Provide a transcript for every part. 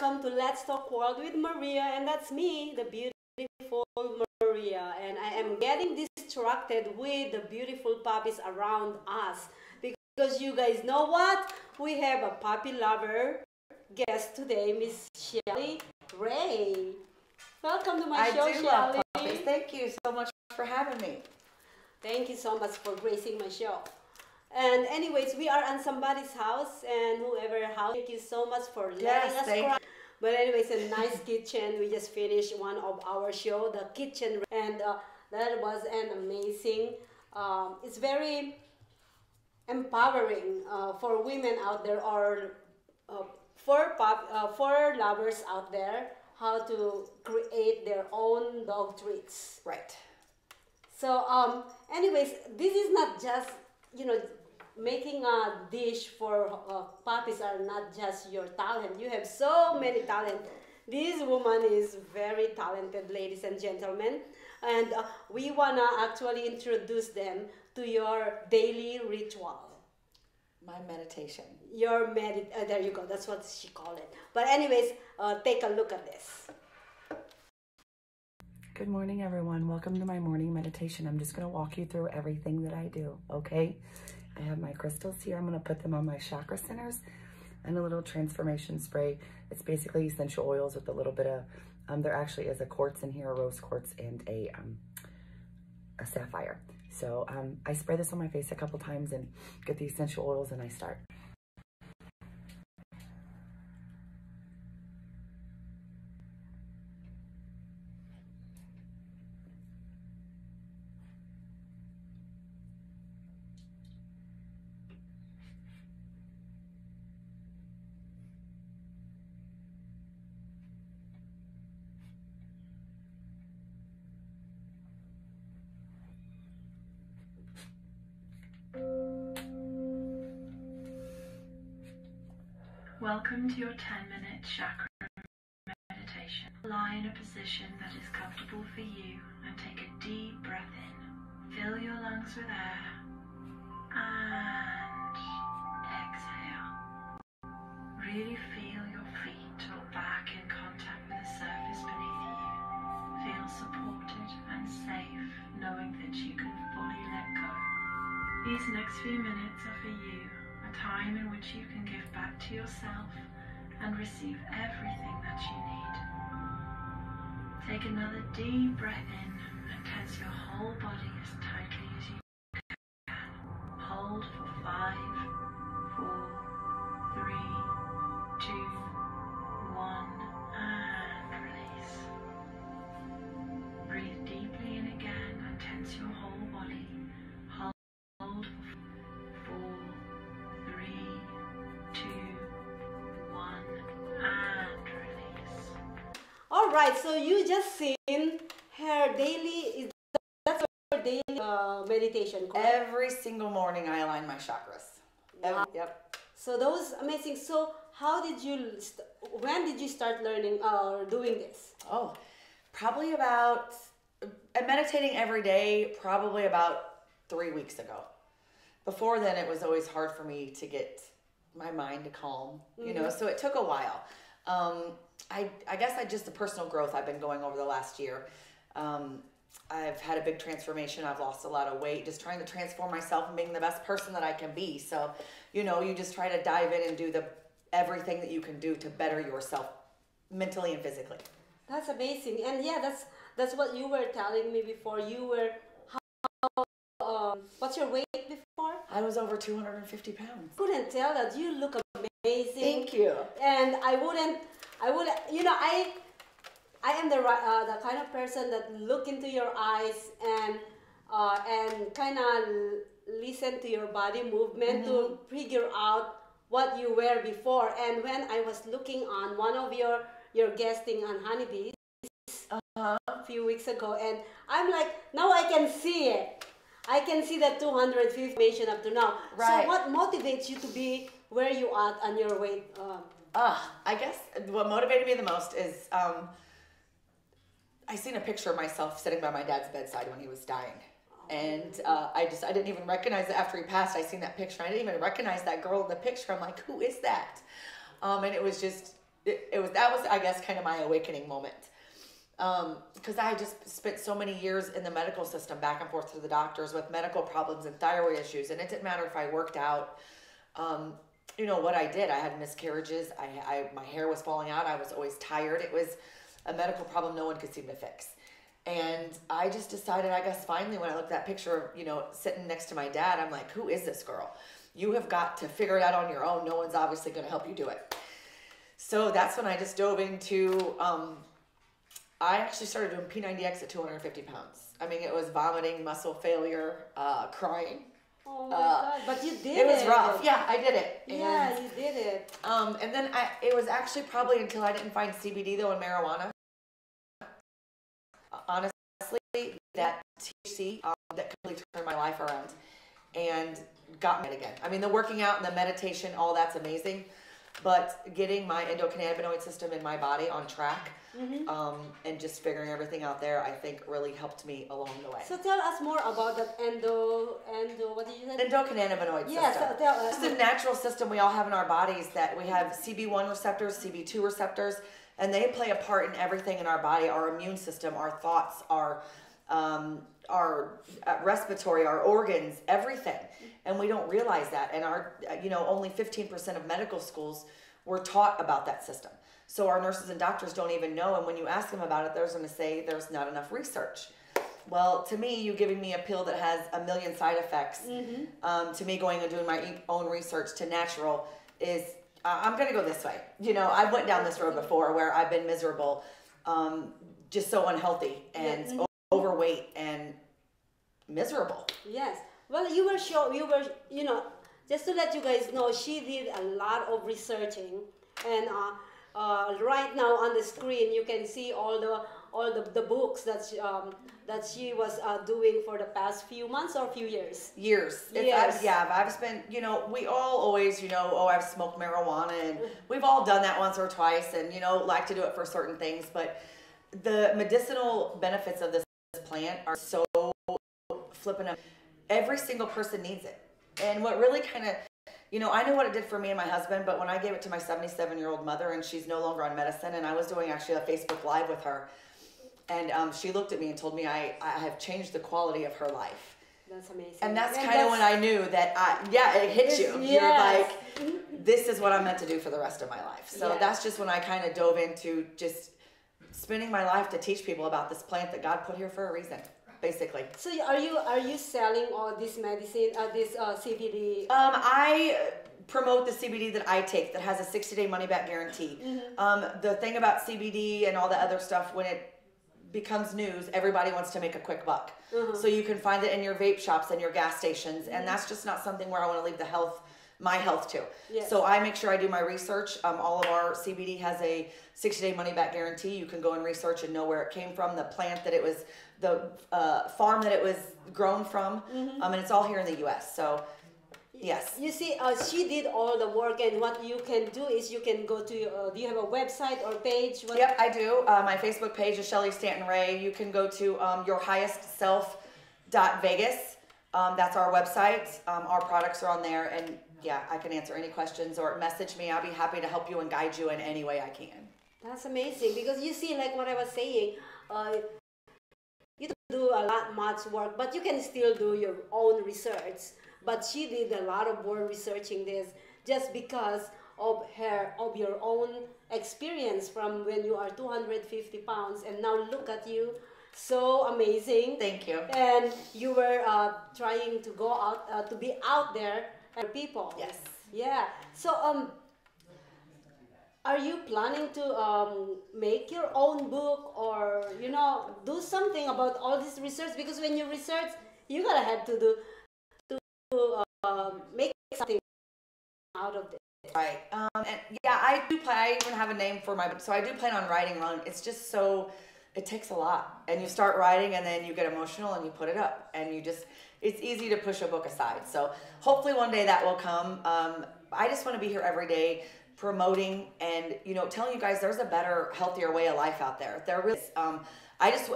welcome to Let's Talk World with Maria, and that's me, the beautiful Maria, and I am getting distracted with the beautiful puppies around us because you guys know what? We have a puppy lover guest today, Miss Shelly Ray. Welcome to my show, I do Shelly. love puppies. Thank you so much for having me. Thank you so much for gracing my show. And anyways, we are on somebody's house, and whoever house, thank you so much for letting us cry. But anyways, a nice kitchen. We just finished one of our show, the kitchen, and that was an amazing. It's very empowering for women out there, or for lovers out there, how to create their own dog treats. Right. So, anyways, this is not just, making a dish for puppies are not just your talent. You have so many talent. This woman is very talented, ladies and gentlemen. And we want to actually introduce them to your daily ritual. My meditation. There you go. That's what she called it. But anyways, take a look at this. Good morning, everyone. Welcome to my morning meditation. I'm just going to walk you through everything that I do, okay? I have my crystals here. I'm going to put them on my chakra centers and a little transformation spray. It's basically essential oils with a little bit of, there actually is a quartz in here, a rose quartz and a sapphire. So I spray this on my face a couple times and get the essential oils, and I start. Welcome to your 10-minute chakra meditation. Lie in a position that is comfortable for you and take a deep breath in. Fill your lungs with air and exhale. Really feel your feet or back in contact with the surface beneath you. Feel supported and safe, knowing that you can fully let go. These next few minutes are for you. A time in which you can give back to yourself and receive everything that you need. Take another deep breath in and tense your whole body as tightly as you can. Hold for 5, 4, 3, 2, 1, and release. Breathe deeply in again and tense your whole body. Hold for 4, 3, 2, 1, and release. All right, so you just seen her daily, that's her daily meditation, correct? Every single morning I align my chakras. Wow. Yep. So that was amazing. So when did you start learning or doing this? Oh, probably about, I'm meditating every day, probably about 3 weeks ago. Before then, it was always hard for me to get my mind to calm, so it took a while. I guess just the personal growth I've been going over the last year. I've had a big transformation. I've lost a lot of weight, just trying to transform myself and being the best person that I can be. So, you just try to dive in and do everything that you can do to better yourself mentally and physically. That's amazing. And yeah, that's what you were telling me before. You were, what's your weight before? I was over 250 pounds. Couldn't tell that. You look amazing. Thank you. And I wouldn't, I am the kind of person that look into your eyes and kind of listen to your body movement to figure out what you were before. And when I was looking on one of your guesting on Honeybees a few weeks ago, and I'm like, now I can see it. I can see that 250 up to now. Right. So what motivates you to be where you are on your weight? I guess what motivated me the most is I seen a picture of myself sitting by my dad's bedside when he was dying. And I didn't even recognize it after he passed. I seen that picture. I didn't even recognize that girl in the picture. I'm like, who is that? And it was just that was, I guess, kind of my awakening moment. Because I just spent so many years in the medical system, back and forth to the doctors with medical problems and thyroid issues. And it didn't matter if I worked out, you know, what I did. I had miscarriages. My hair was falling out. I was always tired. It was a medical problem no one could seem to fix. And I just decided, I guess, finally, when I looked at that picture of, you know, sitting next to my dad, I'm like, who is this girl? You have got to figure it out on your own. No one's obviously going to help you do it. So that's when I just dove into, I actually started doing P90X at 250 pounds. I mean, it was vomiting, muscle failure, crying. Oh my God, but you did it. It was rough. Yeah, I did it. Yeah, you did it. And then it was actually probably until I didn't find CBD, though, in marijuana. Honestly, that THC that completely turned my life around and got me again. I mean, the working out and the meditation, all that's amazing, but getting my endocannabinoid system in my body on track, and just figuring everything out there, I think really helped me along the way. So tell us more about that what did you say? Endocannabinoid system. Yes, tell us. It's a natural system we all have in our bodies that we have CB1 receptors, CB2 receptors, and they play a part in everything in our body, our immune system, our thoughts, our respiratory, our organs, everything. And we don't realize that. And only 15% of medical schools were taught about that system. So our nurses and doctors don't even know. And when you ask them about it, they're going to say there's not enough research. Well, to me, you giving me a pill that has a million side effects, to me going and doing my own research to natural is, I'm going to go this way. You know, I went down this road before where I've been miserable, just so unhealthy and overweight and miserable. Yes. Well, you were, just to let you guys know, she did a lot of researching, and right now on the screen you can see all the books that she was doing for the past few months or few years. Years. Yes. I've spent, we all always, I've smoked marijuana, and we've all done that once or twice, and, like to do it for certain things, but the medicinal benefits of this plant are so flippin' amazing. Every single person needs it. And what really kind of, I know what it did for me and my husband, but when I gave it to my 77-year-old mother, and she's no longer on medicine, and I was doing actually a Facebook Live with her, and she looked at me and told me I have changed the quality of her life. That's amazing. And that's kind of when I knew that, it hits you. Yes. You're like, this is what I'm meant to do for the rest of my life. So that's just when I kind of dove into just spending my life to teach people about this plant that God put here for a reason. Basically. So are you selling all this medicine, this CBD? I promote the CBD that I take that has a 60-day money-back guarantee. The thing about CBD and all the other stuff, when it becomes news, everybody wants to make a quick buck. So you can find it in your vape shops and your gas stations, and that's just not something where I want to leave my health to. Yes. So I make sure I do my research. All of our CBD has a 60-day money-back guarantee. You can go and research and know where it came from, the plant that it was, the farm that it was grown from, and it's all here in the U.S. So, yes. You see, she did all the work, and what you can do is you can go to, do you have a website or page? Yep, I do. My Facebook page is Shelly Ray. You can go to yourhighestself.vegas. That's our website. Our products are on there, and I can answer any questions or message me. I'll be happy to help you and guide you in any way I can. That's amazing, because you see, like what I was saying, you do a lot much work, but you can still do your own research. But she did a lot of work researching this just because of your own experience from when you are 250 pounds, and now look at you, so amazing. Thank you. And you were trying to go out, to be out there for people. Yes. Yeah. So are you planning to make your own book, or do something about all this research? Because when you research, you gotta have to make something out of this. Right. I do plan. I even have a name for my book, so I do plan on writing one. It's just it takes a lot, and you start writing, and then you get emotional, and you put it up, and it's easy to push a book aside. So hopefully one day that will come. I just want to be here every day, promoting and telling you guys there's a better, healthier way of life out there. There really is.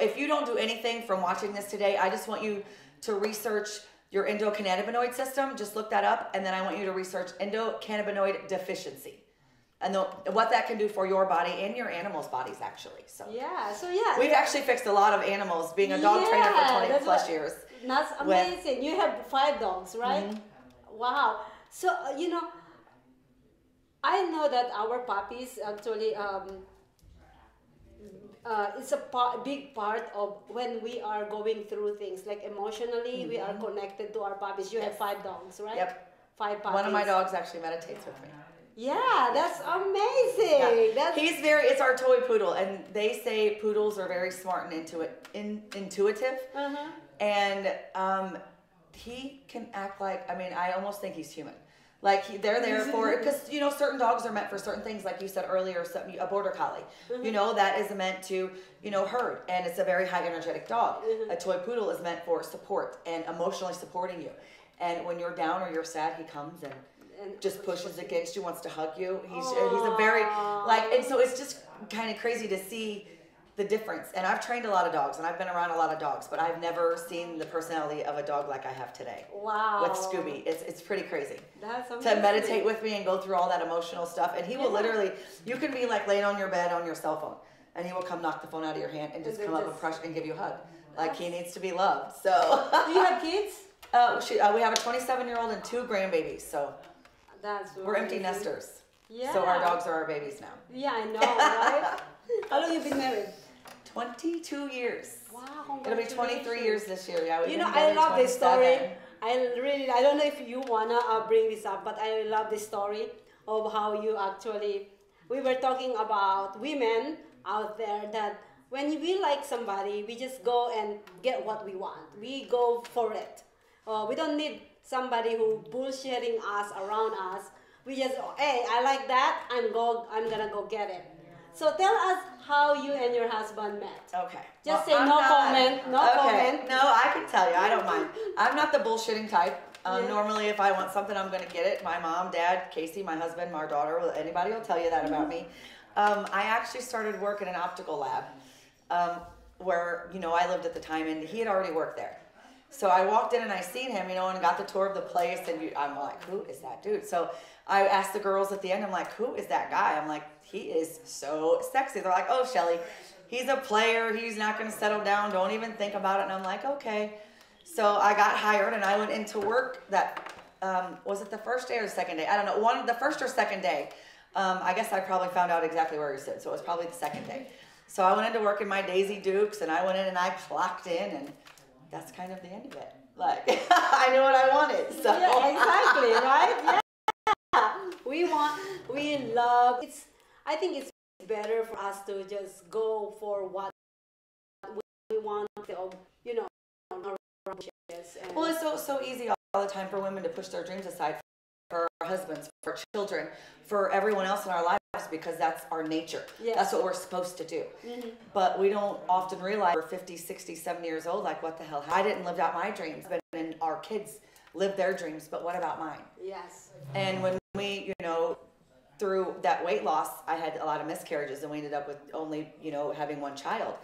If you don't do anything from watching this today, I just want you to research your endocannabinoid system. Just look that up, and then I want you to research endocannabinoid deficiency. and what that can do for your body and your animals' bodies, actually. So yeah. We've actually fixed a lot of animals, being a dog trainer for 20 plus years. That's amazing. You have 5 dogs, right? Mm-hmm. Wow. So, I know that our puppies actually, it's a big part of when we are going through things. Like emotionally, we are connected to our puppies. You have 5 dogs, right? Yep. 5 puppies. One of my dogs actually meditates with me. Yeah, that's amazing. Yeah. It's our toy poodle, and they say poodles are very smart and intuitive. Uh-huh. And he can act like, I almost think he's human. Like they're there for, because certain dogs are meant for certain things, like you said earlier, a border collie, that is meant to, herd, and it's a very high energetic dog. A toy poodle is meant for support and emotionally supporting you. And when you're down or you're sad, he comes and just pushes against you, wants to hug you. He's a very, and so it's just kind of crazy to see the difference. And I've trained a lot of dogs, and I've been around a lot of dogs, but I've never seen the personality of a dog like I have today. Wow. With Scooby. It's pretty crazy. That's amazing. To meditate with me and go through all that emotional stuff. And he will literally, you can be like laying on your bed on your cell phone, and he will come knock the phone out of your hand and just come up and crush and give you a hug. Like he needs to be loved. So. Do you have kids? We have a 27-year-old and 2 grandbabies, so. We're empty nesters. Yeah. So our dogs are our babies now. Yeah, I know, right? How long have you been married? 22 years. Wow. It'll be 23 years this year. Yeah. I love this story. I don't know if you wanna bring this up, but I love this story of how you actually. We were talking about women out there that when we like somebody, we just go and get what we want. We go for it. We don't need somebody who bullshitting us around us. We just, hey, I like that. I'm gonna go get it. So tell us how you and your husband met. Okay. Just say no comment. No comment. No, I can tell you. I don't mind. I'm not the bullshitting type. Normally, if I want something, I'm gonna get it. My mom, dad, Casey, my husband, my daughter, anybody will tell you that about me. I actually started work in an optical lab where I lived at the time, and he had already worked there. So I walked in and I seen him, and got the tour of the place, and I'm like, who is that dude? So I asked the girls at the end, I'm like, who is that guy? I'm like, he is so sexy. They're like, oh, Shelly, he's a player. He's not going to settle down. Don't even think about it. And I'm like, okay. So I got hired, and I went into work that, was it the first day or the second day? I don't know. The first or second day. I guess I probably found out exactly where he stood. So it was probably the second day. So I went into work in my Daisy Dukes, and I went in and I clocked in, and that's kind of the end of it. Like, I knew what I wanted. So. Yeah, exactly, right? Yeah. We love, I think it's better for us to just go for what we want, well, it's so easy all the time for women to push their dreams aside for our husbands, for children, for everyone else in our lives, because that's our nature. Yes. That's what we're supposed to do. Mm-hmm. But we don't often realize we're 50, 60, 70 years old, like what the hell? I didn't live out my dreams, and our kids live their dreams, but what about mine? Yes. And when we, through that weight loss, I had a lot of miscarriages, and we ended up with only, having 1 child.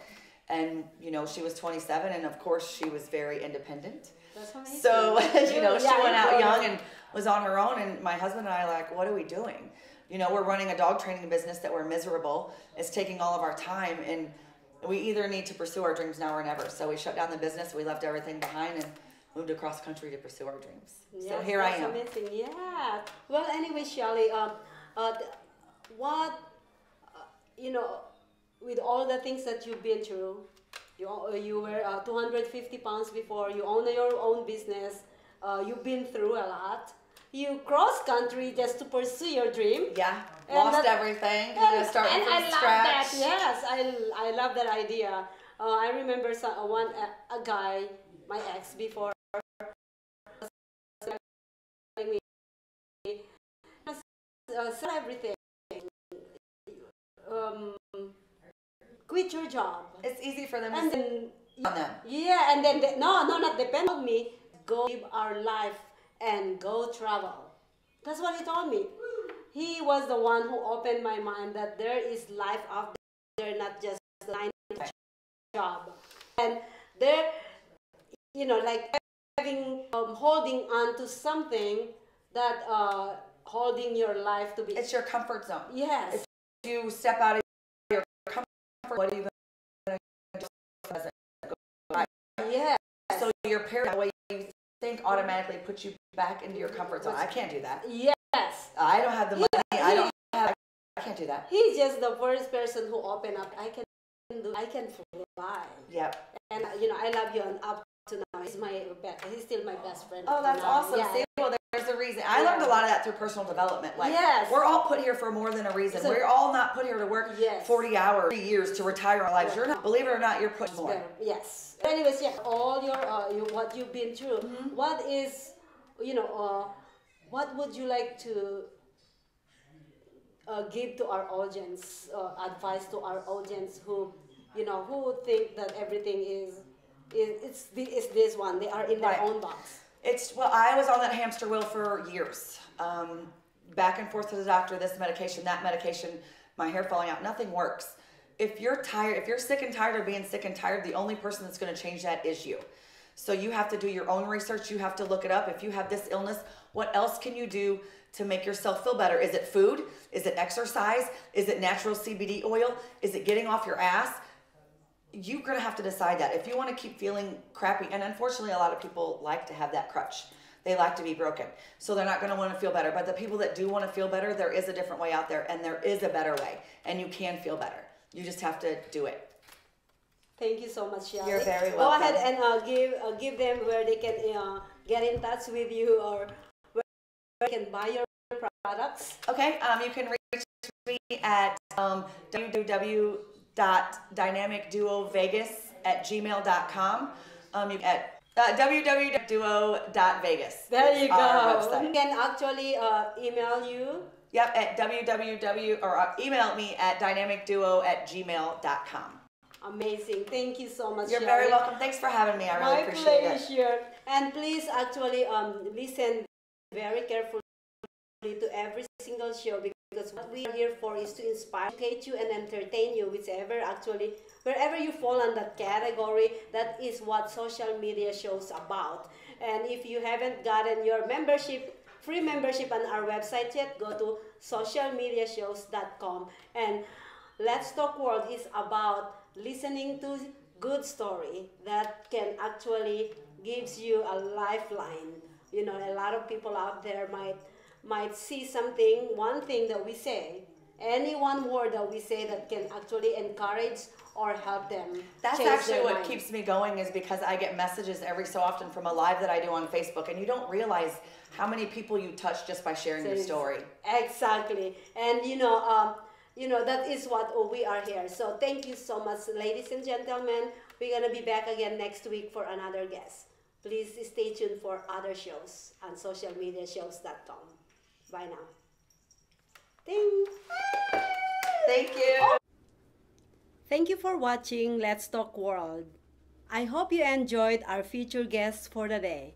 And, she was 27, and of course she was very independent. That's amazing. So, she went out young and was on her own, and my husband and I like, what are we doing? We're running a dog training business that we're miserable. It's taking all of our time, and we either need to pursue our dreams now or never. So we shut down the business, we left everything behind, and moved across country to pursue our dreams. Yes, so here I am. Amazing. Yeah. Well, anyway, Shelly, with all the things that you've been through, you were 250 pounds before, you own your own business, you've been through a lot. You cross country just to pursue your dream. Yeah, and lost everything. Starting from scratch. That. Yes, I love that idea. I remember a guy, my ex before, sell everything. Quit your job. It's easy for them to say on them. Yeah, and then not depend on me. Go live our life and go travel. That's what he told me. He was the one who opened my mind that there is life out there, not just a 9-to-5 job. And there, like having holding on to something that holding your life to be. It's your comfort zone. Yes. If you step out of your comfort zone, what are you going to do? Yes. So your parents, the way you think, automatically puts you back into your comfort zone. I can't do that. Yes. I don't have the money. I can't do that. He's just the first person who opened up. I can fly. Yep. And I love you, and up to now, he's still my best friend. Oh, that's awesome. Yeah. See, well, there's a reason. I learned a lot of that through personal development. Like, yes. We're all put here for more than a reason. We're all not put here to work 40 hours, 3 years to retire our lives. You're not, believe it or not, you're put more. Yes. Anyways, yeah, all your what you've been through. What is, what would you like to give to our audience, advice to our audience who think that everything is this one. They are in their own box. I was on that hamster wheel for years. Back and forth to the doctor, this medication, that medication, my hair falling out, nothing works. If you're tired, if you're sick and tired of being sick and tired, the only person that's going to change that is you. So you have to do your own research. You have to look it up. If you have this illness, what else can you do to make yourself feel better? Is it food? Is it exercise? Is it natural CBD oil? Is it getting off your ass? You're going to have to decide that. If you want to keep feeling crappy, and unfortunately a lot of people like to have that crutch. They like to be broken. So they're not going to want to feel better. But the people that do want to feel better, there is a different way out there, and there is a better way. And you can feel better. You just have to do it. Thank you so much, Shelly. You're very welcome. Go ahead and give them where they can get in touch with you, or where they can buy your products. Okay, you can reach me at www.dynamicduovegas@gmail.com. You at www.duo.vegas. There you go. Website. You can actually email you. Yep, at email me at dynamicduo@gmail.com. Amazing. Thank you so much, You're Shelly. very welcome. Thanks for having me. I really appreciate it. My pleasure. And please actually listen very carefully to every single show, because what we are here for is to inspire, educate you, and entertain you, wherever you fall in that category. That is what social media shows about. And if you haven't gotten your free membership on our website yet, go to socialmediashows.com. And Let's Talk World is about listening to good story that can actually gives you a lifeline. A lot of people out there might see one thing that we say, any one word that we say that can actually encourage or help them. That's actually what keeps me going, is because I get messages every so often from a live that I do on Facebook, and you don't realize how many people you touch just by sharing your story. Exactly. And that is what we are here. So thank you so much, ladies and gentlemen. We're going to be back again next week for another guest. Please stay tuned for other shows on socialmediashows.com. Bye now. Thank you. Thank you for watching Let's Talk World. I hope you enjoyed our featured guests for the day.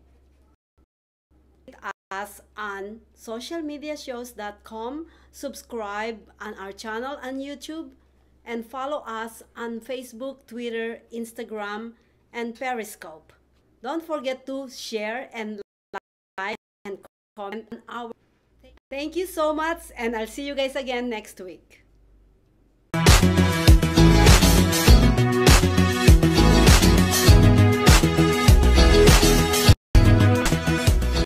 Us on socialmediashows.com, subscribe on our channel on YouTube, and follow us on Facebook, Twitter, Instagram, and Periscope. Don't forget to share and like and comment on our. Thank you so much, and I'll see you guys again next week.